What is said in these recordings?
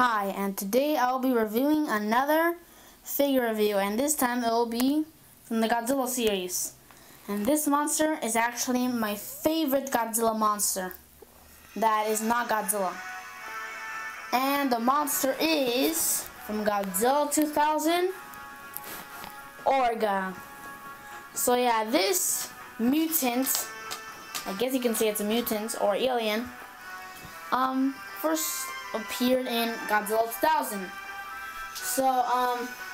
Hi, and today I'll be reviewing another figure review, and this time it will be from the Godzilla series. And this monster is actually my favorite Godzilla monster that is not Godzilla. And the monster is from Godzilla 2000, Orga. So yeah, this mutant, I guess you can say it's a mutant or alien, first appeared in Godzilla 2000. So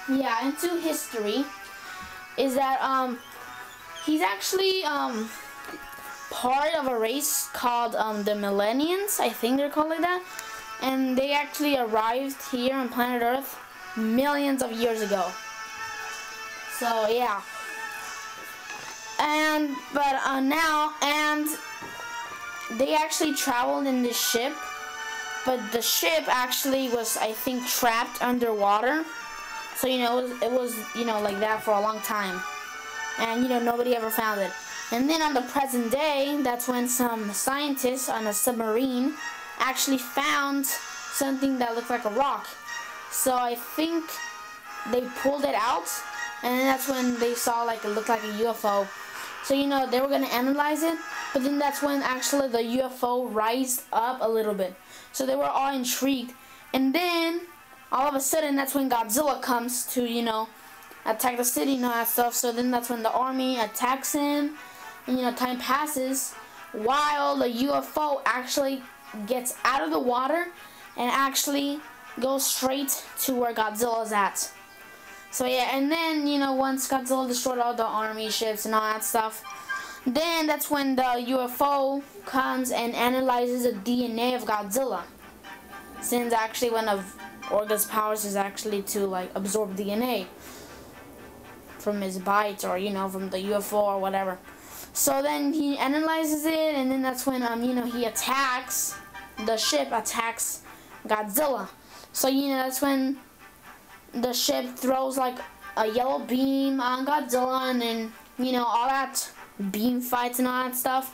yeah, into history is that he's actually part of a race called the Millennials, I think they're called like that, and they actually arrived here on planet Earth millions of years ago. So yeah, but they actually traveled in this ship. But the ship actually was, I think, trapped underwater. So, it was like that for a long time. And, nobody ever found it. And then on the present day, that's when some scientists on a submarine actually found something that looked like a rock. So I think they pulled it out. And then that's when they saw, it looked like a UFO. So, they were going to analyze it. But then that's when actually the UFO rised up a little bit. So they were all intrigued. And then, all of a sudden, that's when Godzilla comes to, attack the city and all that stuff. So then that's when the army attacks him. And, time passes while the UFO actually gets out of the water and actually goes straight to where Godzilla's at. So yeah, and then, once Godzilla destroyed all the army ships and all that stuff, then that's when the UFO comes and analyzes the DNA of Godzilla. Since actually one of Orga's powers is actually to absorb DNA from his bite or from the UFO or whatever. So then he analyzes it, and then that's when he attacks, the ship attacks Godzilla. So that's when the ship throws a yellow beam on Godzilla, and then all that beam fights and all that stuff.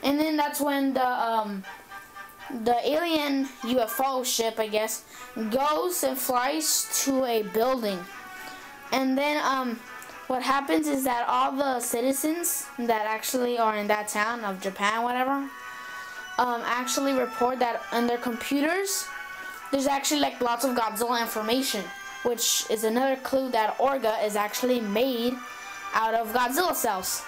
And then that's when the alien UFO ship, I guess, goes and flies to a building. And then what happens is that all the citizens that actually are in that town of Japan, whatever, actually report that on their computers there's actually lots of Godzilla information, which is another clue that Orga is actually made out of Godzilla cells.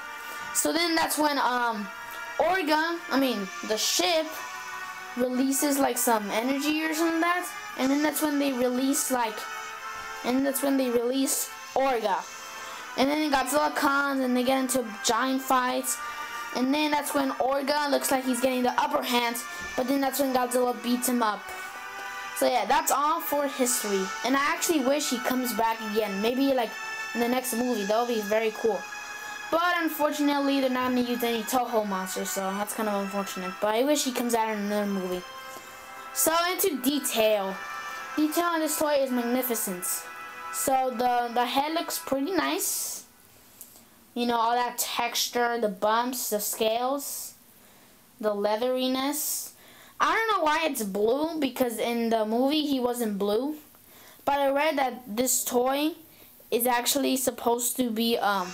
So then that's when the ship releases some energy or something like that, and then that's when they release Orga. And then Godzilla comes and they get into giant fights, and then that's when Orga looks like he's getting the upper hand, but then that's when Godzilla beats him up. So yeah, that's all for history. And I actually wish he comes back again. Maybe in the next movie. That would be very cool. But unfortunately, they're not going to use any Toho monsters, so that's kind of unfortunate. But I wish he comes out in another movie. So into detail. Detail on this toy is magnificent. So the head looks pretty nice. All that texture, the bumps, the scales, the leatheriness. I don't know why it's blue, because in the movie he wasn't blue. But I read that this toy is actually supposed to be like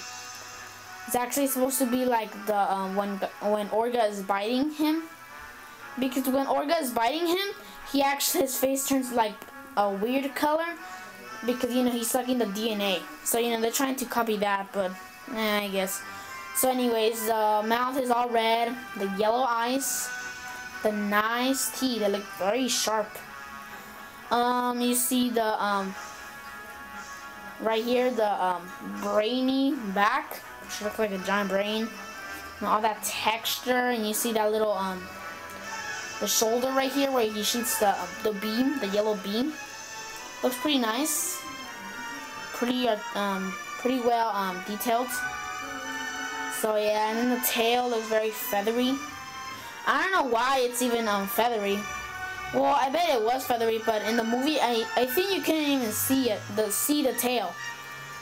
the when Orga is biting him. Because when Orga is biting him, his face turns a weird color, because he's sucking the DNA. So they're trying to copy that, but I guess. So anyways, the mouth is all red, the yellow eyes, the nice teeth, they look very sharp. You see the right here, the brainy back, which looks like a giant brain, and all that texture. And you see that little the shoulder right here where he shoots the beam, the yellow beam. Looks pretty nice, pretty well detailed. So yeah, and then the tail looks very feathery. I don't know why it's even feathery. Well, I bet it was feathery, but in the movie, I think you couldn't even see the tail.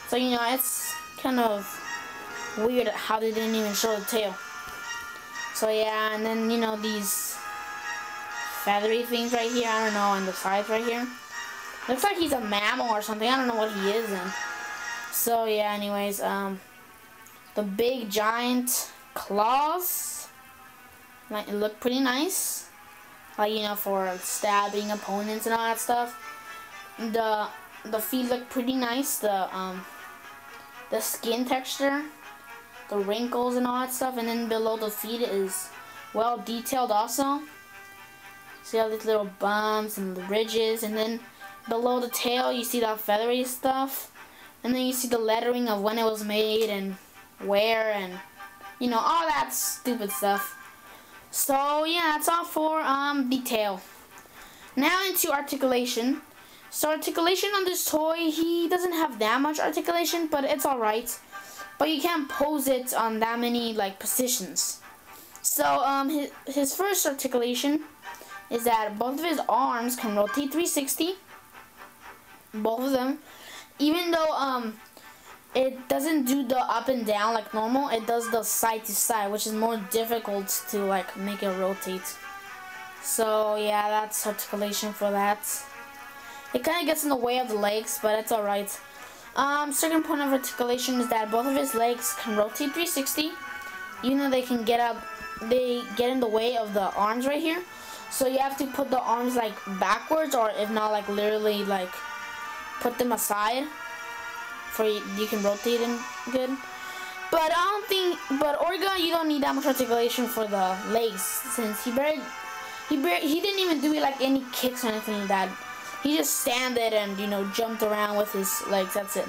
So it's kind of weird how they didn't even show the tail. So yeah, and then these feathery things right here, I don't know, on the sides right here. Looks like he's a mammal or something. I don't know what he is in. So yeah, anyways, the big giant claws, like, it looked pretty nice. Like, you know, for stabbing opponents and all that stuff. The feet look pretty nice. The skin texture, the wrinkles and all that stuff, and then below the feet is well detailed also. See all these little bumps and the ridges, and then below the tail you see that feathery stuff, and then you see the lettering of when it was made and where, and you know, all that stupid stuff. So yeah, that's all for detail. Now into articulation. So articulation on this toy, he doesn't have that much articulation, but it's alright. But you can't pose it on that many like positions. So his first articulation is that both of his arms can rotate 360. Both of them. Even though it doesn't do the up and down like normal, it does the side to side, which is more difficult to like make it rotate. So yeah, that's articulation for that. It kind of gets in the way of the legs, but it's alright. Second point of articulation is that both of his legs can rotate 360, even though they can get in the way of the arms right here. So you have to put the arms like backwards, or if not, like literally like put them aside for you can rotate them good. But but Orga, you don't need that much articulation for the legs, since he didn't even do like any kicks or anything like that. He just standed and, you know, jumped around with his legs. That's it.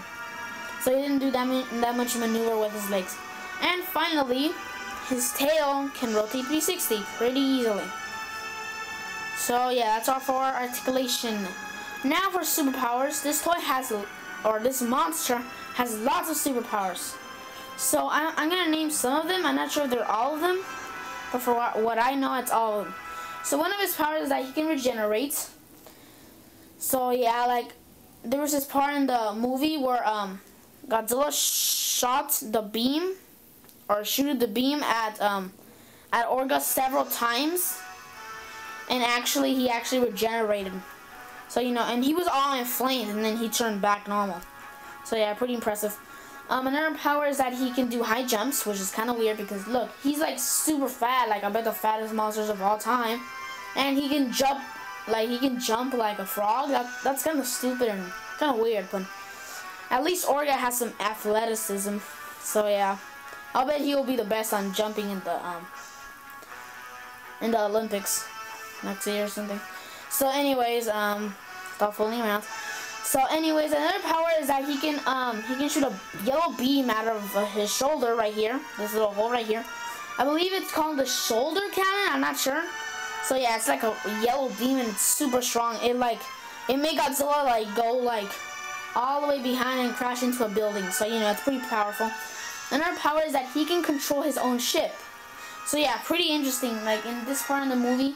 So he didn't do that much maneuver with his legs. And finally, his tail can rotate 360 pretty easily. So yeah, that's all for articulation. Now for superpowers. This toy has, or this monster has lots of superpowers. So I'm gonna name some of them. I'm not sure if they're all of them, but for what I know, it's all of them. So one of his powers is that he can regenerate. So yeah, like there was this part in the movie where Godzilla shot the beam, or shooted the beam at Orga several times, and he actually regenerated. So you know, and he was all inflamed, and then he turned back normal. So yeah, pretty impressive. Another power is that he can do high jumps, which is kind of weird because look, he's like super fat, like I bet the fattest monsters of all time, and he can jump. Like, he can jump like a frog. That's kind of stupid and kind of weird, but at least Orga has some athleticism. So yeah, I'll bet he will be the best on jumping in the Olympics next year or something. So anyways, stop fooling around. So anyways, another power is that he can shoot a yellow beam out of his shoulder right here. This little hole right here. I believe it's called the shoulder cannon. I'm not sure. So yeah, it's like a yellow beam and it's super strong. It made Godzilla like go like all the way behind and crash into a building. So you know, it's pretty powerful. Another power is that he can control his own ship. So yeah, pretty interesting. Like in this part of the movie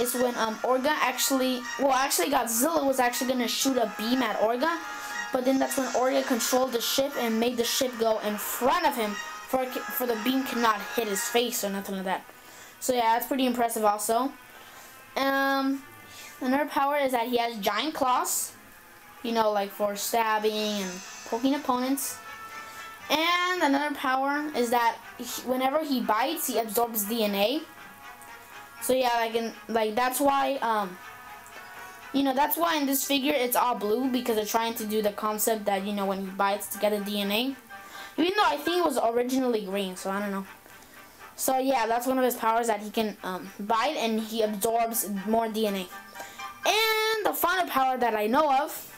is when Orga actually Godzilla was actually gonna shoot a beam at Orga, but then that's when Orga controlled the ship and made the ship go in front of him for the beam cannot hit his face or nothing like that. So yeah, that's pretty impressive also. Another power is that he has giant claws, you know, like for stabbing and poking opponents. And another power is that whenever he bites, he absorbs DNA. So yeah, that's why you know, that's why in this figure it's all blue, because they're trying to do the concept that, you know, when he bites to get a DNA. Even though I think it was originally green, so I don't know. So yeah, that's one of his powers, that he can bite and he absorbs more DNA. And the final power that I know of,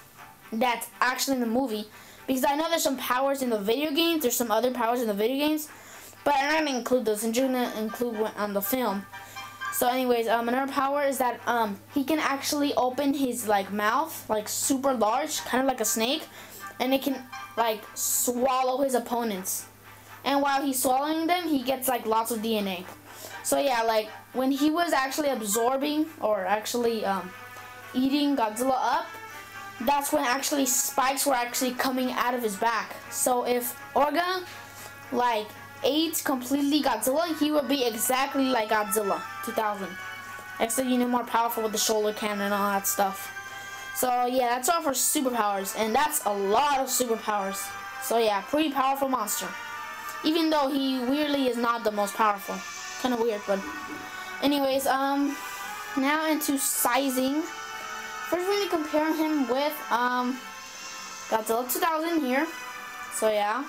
that's actually in the movie, because I know there's some powers in the video games, there's some other powers in the video games, but I'm not going to include those, I'm just going to include one on the film. So anyways, another power is that he can actually open his like mouth, like super large, kind of like a snake, and it can like swallow his opponents. And while he's swallowing them, he gets like lots of DNA. So yeah, like when he was actually absorbing or actually eating Godzilla up, that's when actually spikes were actually coming out of his back. So if Orga like ate completely Godzilla, he would be exactly like Godzilla 2000. Except, you know, more powerful with the shoulder cannon and all that stuff. So yeah, that's all for superpowers, and that's a lot of superpowers. So yeah, pretty powerful monster. Even though he weirdly is not the most powerful. Kind of weird, but anyways, now into sizing. First we're gonna compare him with Godzilla 2000 here. So yeah,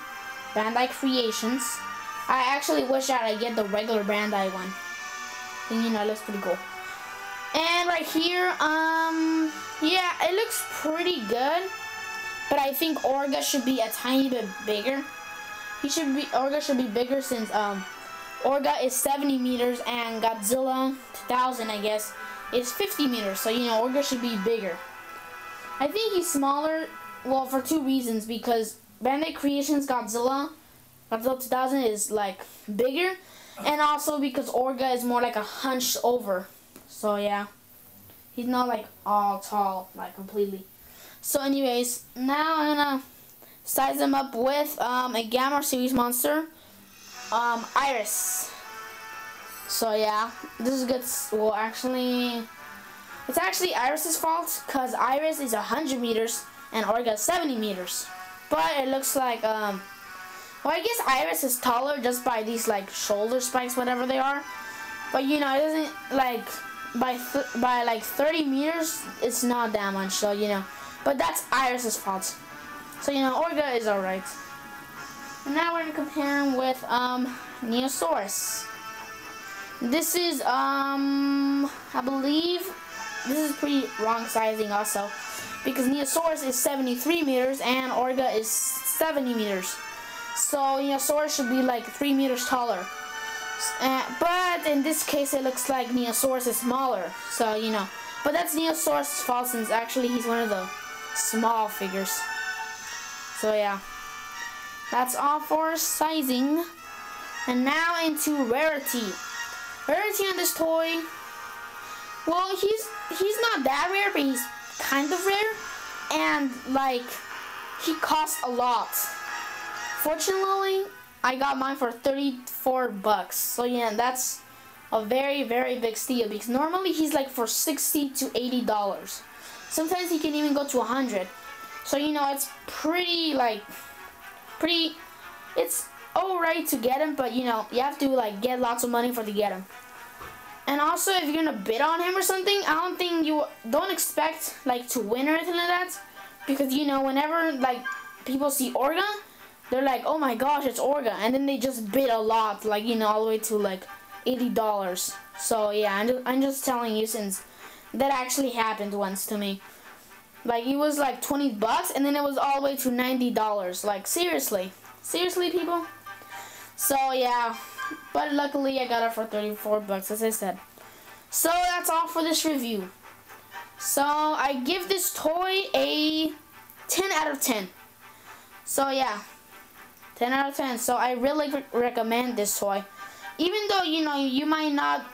Bandai Creations. I actually wish that I get the regular Bandai one. And you know, it looks pretty cool. And right here, yeah, it looks pretty good. But I think Orga should be a tiny bit bigger. Orga should be bigger since Orga is 70 meters and Godzilla 2000, I guess, is 50 meters. So you know, Orga should be bigger. I think he's smaller, well, for two reasons. Because Bandai Creations Godzilla 2000 is like bigger, and also because Orga is more like a hunched over. So yeah, he's not like all tall, like completely. So anyways, now I'm gonna size him up with a Gamma series monster, Iris. So yeah, this is good. Well, actually, it's actually Iris's fault, because Iris is 100 meters and Orga is 70 meters. But it looks like, well, I guess Iris is taller just by these like shoulder spikes, whatever they are. But you know, it doesn't like by like 30 meters, it's not that much. So you know, but that's Iris's fault. So you know, Orga is alright. And now we're gonna compare him with Neosaurus. This is I believe this is pretty wrong sizing also, because Neosaurus is 73 meters and Orga is 70 meters. So Neosaurus should be like 3 meters taller. But in this case, it looks like Neosaurus is smaller. So you know, but that's Neosaurus' fault, since actually he's one of the small figures. So yeah, that's all for sizing. And now into rarity. Rarity on this toy, well, he's not that rare, but he's kind of rare, and like he costs a lot. Fortunately, I got mine for 34 bucks. So yeah, that's a very, very big steal, because normally he's like for 60 to 80 dollars. Sometimes he can even go to 100. So you know, it's it's alright to get him, but you know, you have to like get lots of money to get him. And also, if you're gonna bid on him or something, I don't think don't expect like to win or anything like that, because you know, whenever like people see Orga, they're like, oh my gosh, it's Orga, and then they just bid a lot, like you know, all the way to like $80. So yeah, I'm just telling you, since that actually happened once to me. Like, it was like 20 bucks, and then it was all the way to $90. Like, seriously, people. So yeah, but luckily I got it for 34 bucks, as I said. So that's all for this review. So I give this toy a 10 out of 10. So yeah, 10 out of 10. So I really recommend this toy. Even though, you know, you might not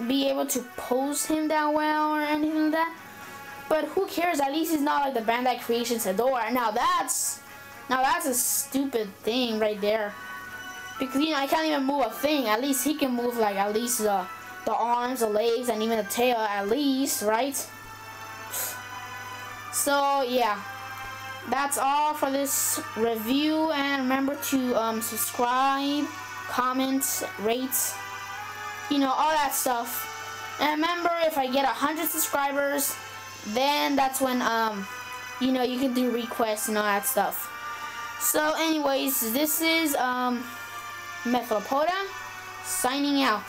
be able to pose him that well or anything like that, but who cares? At least he's not like the Bandai Creations Adore. Now that's a stupid thing right there. Because, you know, I can't even move a thing. At least he can move, like, at least the arms, the legs, and even the tail, at least, right? So, yeah. That's all for this review. And remember to subscribe, comment, rate, you know, all that stuff. And remember, if I get 100 subscribers, then that's when, you know, you can do requests and all that stuff. So, anyways, this is, Methalopoda, signing out.